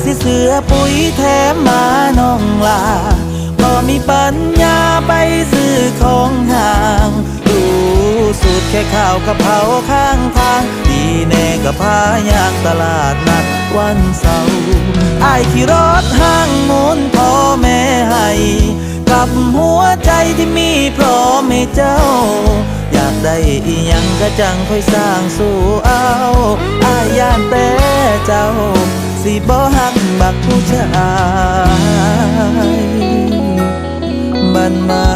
สิเสือปุ๋ยแถมมาน้องลาบ่มีปัญญาไปซื้อของห่างดูสูตรแค่ข้าวกะเพราข้างทางดีแน่ก็พายางตลาดนัดวันเสาร์อ้ายขี่รถห้างมูนพ่อแม่ให้กับหัวใจที่มีพร้อมให้เจ้าอยากได้อีหยังก็จังค่อยสร้างสู่เอาอ้ายย่านแต่เจ้าสิบ่ฮักบักผู้ชายบันมา